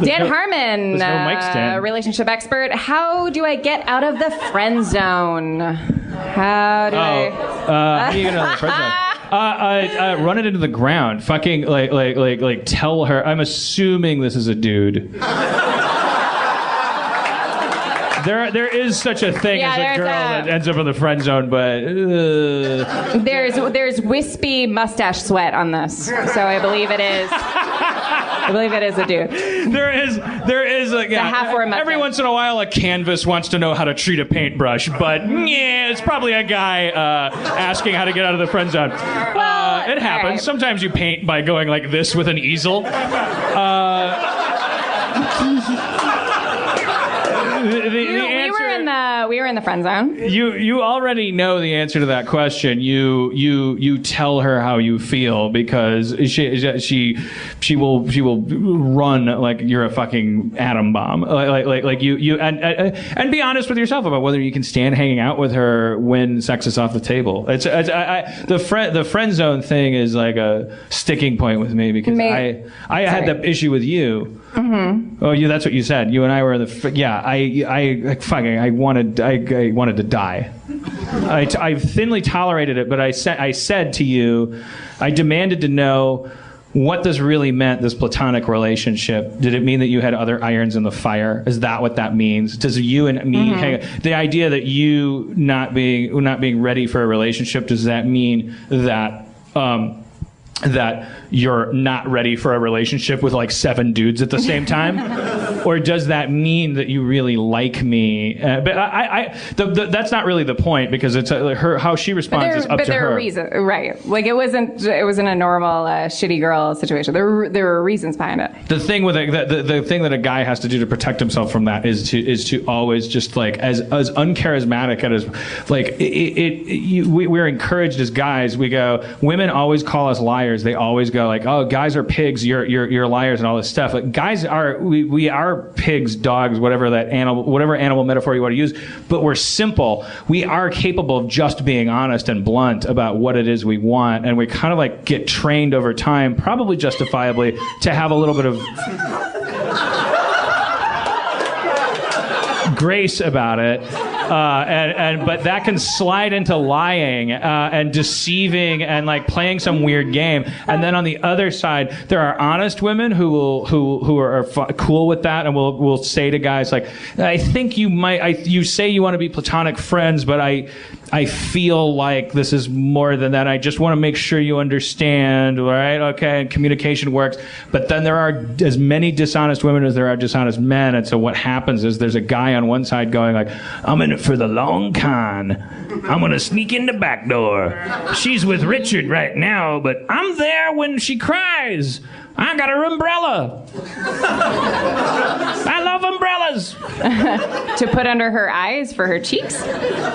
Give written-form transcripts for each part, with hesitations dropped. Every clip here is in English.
Dan Harmon, relationship expert. How do I get out of the friend zone? How do I? How do you get out of the friend zone? Run it into the ground. Fucking like tell her. I'm assuming this is a dude. There is such a thing as a girl that ends up in the friend zone, but there's wispy mustache sweat on this, so I believe it is. I believe it is a dude. There is like every once in a while a canvas wants to know how to treat a paintbrush, but yeah, it's probably a guy asking how to get out of the friend zone. It happens. Right. Sometimes you paint by going like this with an easel. We were in the friend zone. You already know the answer to that question. You tell her how you feel because she will run like you're a fucking atom bomb. Like you and be honest with yourself about whether you can stand hanging out with her when sex is off the table. The friend zone thing is like a sticking point with me because I had that issue with you. Mm-hmm. Oh, that's what you said. You and I were in the. I wanted to die. I thinly tolerated it, but I said to you, I demanded to know what this really meant. This platonic relationship. Did it mean that you had other irons in the fire? Is that what that means? Does you and me the idea that you not being ready for a relationship? Does that mean that? That you're not ready for a relationship with like 7 dudes at the same time? Or does that mean that you really like me? But that's not really the point because it's how she responds is up to her. But there are reasons, right? Like it wasn't a normal shitty girl situation. There were reasons behind it. The thing with the thing that a guy has to do to protect himself from that is to always just like as uncharismatic and as like we're encouraged as guys. We go, women always call us liars. They always go like, oh, guys are pigs, you're liars and all this stuff. Like guys we are pigs, dogs, whatever animal metaphor you want to use, but we're simple. We are capable of just being honest and blunt about what it is we want, and we kind of like get trained over time, probably justifiably, to have a little bit of grace about it. But that can slide into lying and deceiving and like playing some weird game. And then on the other side, there are honest women who are cool with that and will say to guys like, I think you say you want to be platonic friends, but I feel like this is more than that. I just want to make sure you understand, right? Okay, and communication works. But then there are as many dishonest women as there are dishonest men. And so what happens is there's a guy on one side going like, I'm in it for the long con. I'm going to sneak in the back door. She's with Richard right now, but I'm there when she cries. I got her umbrella. I love umbrellas. To put under her eyes for her cheeks?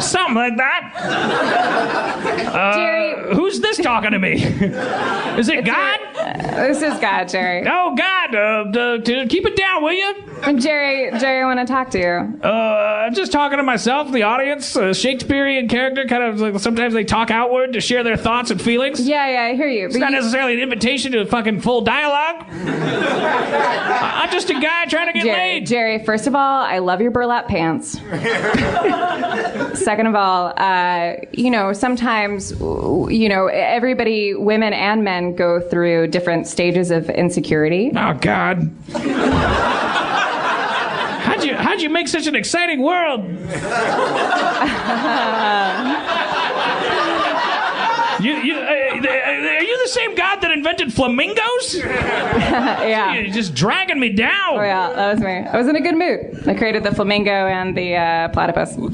Something like that. Jerry. Who's this talking to me? Is it God? This is God, Jerry. Oh, God. Keep it down, will you? Jerry, I want to talk to you. I'm just talking to myself, the audience. Shakespearean character, kind of like sometimes they talk outward to share their thoughts and feelings. Yeah, I hear you. It's not necessarily an invitation to a fucking full dialogue. I'm just a guy trying to get laid. Jerry, first of all, I love your burlap pants. Second of all, sometimes, everybody, women and men, go through different stages of insecurity. Oh, God. How'd you make such an exciting world? Are you the same God that invented flamingos? Yeah. You're just dragging me down. Oh yeah, that was me. I was in a good mood. I created the flamingo and the platypus. What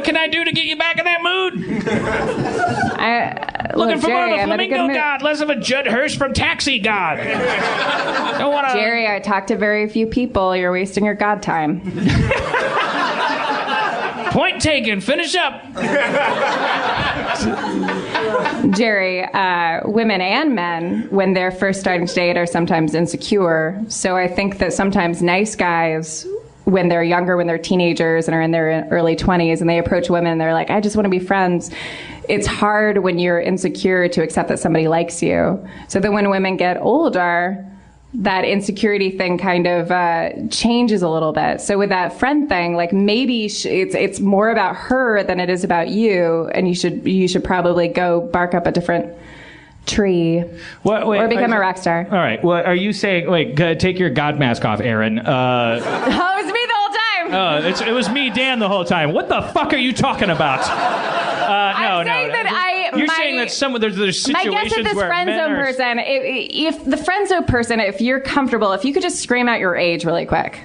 can I do to get you back in that mood? Looking for more of a flamingo God, less of a Judd Hirsch from Taxi God. Don't wanna... Jerry, I talk to very few people. You're wasting your God time. Point taken. Finish up. Jerry, women and men, when they're first starting to date, are sometimes insecure. So I think that sometimes nice guys, when they're younger, when they're teenagers and are in their early 20s, and they approach women, they're like, I just want to be friends. It's hard when you're insecure to accept that somebody likes you. So then when women get older, that insecurity thing kind of changes a little bit. So with that friend thing, like maybe it's more about her than it is about you, and you should probably go bark up a different tree or become a rock star. All right. Well, are you saying, wait, take your God mask off, Aaron? Oh, it was me the whole time. It was me, Dan, the whole time. What the fuck are you talking about? I'm saying that You're saying that there's situations my guess at this where friendzone person, if the friendzone person, if you're comfortable, if you could just scream out your age really quick.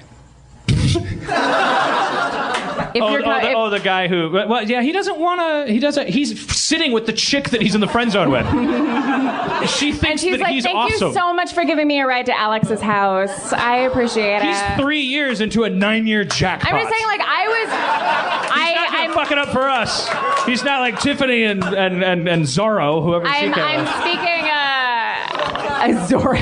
The guy who, well, yeah, he doesn't want to. He's sitting with the chick that he's in the friend zone with. She thinks and she's that like, he's thank awesome. you so much for giving me a ride to Alex's house. I appreciate it. He's 3 years into a 9-year jackpot. I'm just saying, like, I'm fuck it up for us. He's not like Tiffany and Zorro, whoever she can. I'm speaking Zorro.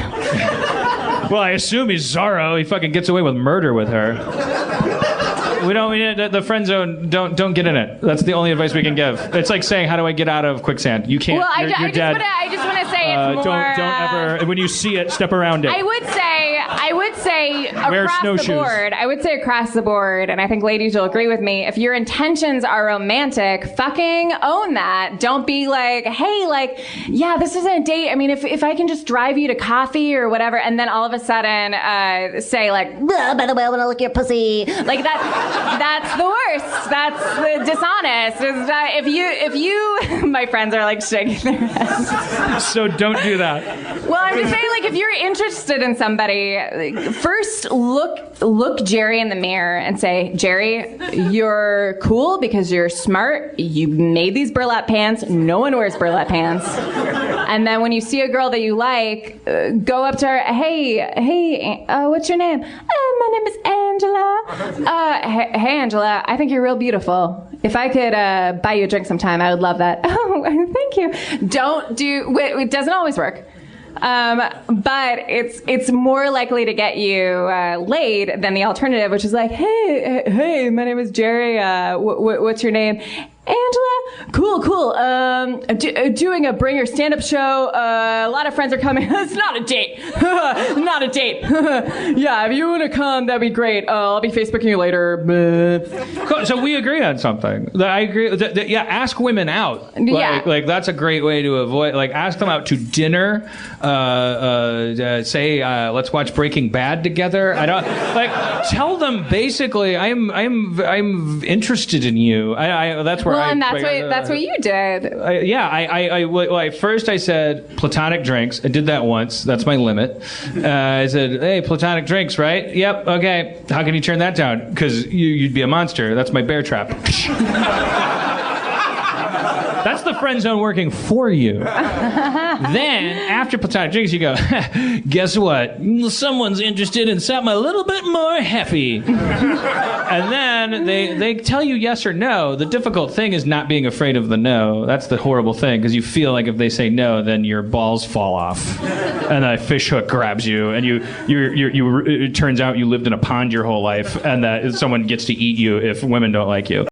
Well, I assume he's Zorro. He fucking gets away with murder with her. The friend zone. Don't get in it. That's the only advice we can give. It's like saying, how do I get out of quicksand? You can't. Well, you're dead. I just want to say it's more. Don't ever. When you see it, step around it. I would say across the board. I would say across the board, and I think ladies will agree with me. If your intentions are romantic, fucking own that. Don't be like, hey, like, yeah, this isn't a date. I mean, if I can just drive you to coffee or whatever, and then all of a sudden say like, by the way, I want to lick your pussy, like that. That's the worst. That's the dishonest. If you, my friends are like shaking their heads. So don't do that. Well, I'm just saying, like, if you're interested in somebody, first look Jerry in the mirror and say, Jerry, you're cool because you're smart. You made these burlap pants. No one wears burlap pants. And then when you see a girl that you like, go up to her. Hey, what's your name? My name is Angela. Hey, Angela, I think you're real beautiful. If I could buy you a drink sometime, I would love that. Oh, thank you. It doesn't always work. But it's more likely to get you laid than the alternative, which is like, hey, my name is Jerry. What's your name? Angela? Cool. Doing a Bring Your Stand-Up show. A lot of friends are coming. It's not a date. Not a date. Yeah, if you want to come, that'd be great. I'll be Facebooking you later. Cool. So we agree on something. I agree. Yeah, ask women out. Like that's a great way to avoid. Like, ask them out to dinner. Say, let's watch Breaking Bad together. I don't like. Tell them basically, I'm interested in you. That's where. Well, and that's what you did. First I said platonic drinks. I did that once. That's my limit. I said, hey, platonic drinks, right? Yep. Okay. How can you turn that down? Because you'd be a monster. That's my bear trap. That's the friend zone working for you. Then, after platonic drinks, you go, guess what? Someone's interested in something a little bit more heavy. And then they tell you yes or no. The difficult thing is not being afraid of the no. That's the horrible thing, because you feel like if they say no, then your balls fall off. And a fish hook grabs you, and it turns out you lived in a pond your whole life, and that someone gets to eat you if women don't like you.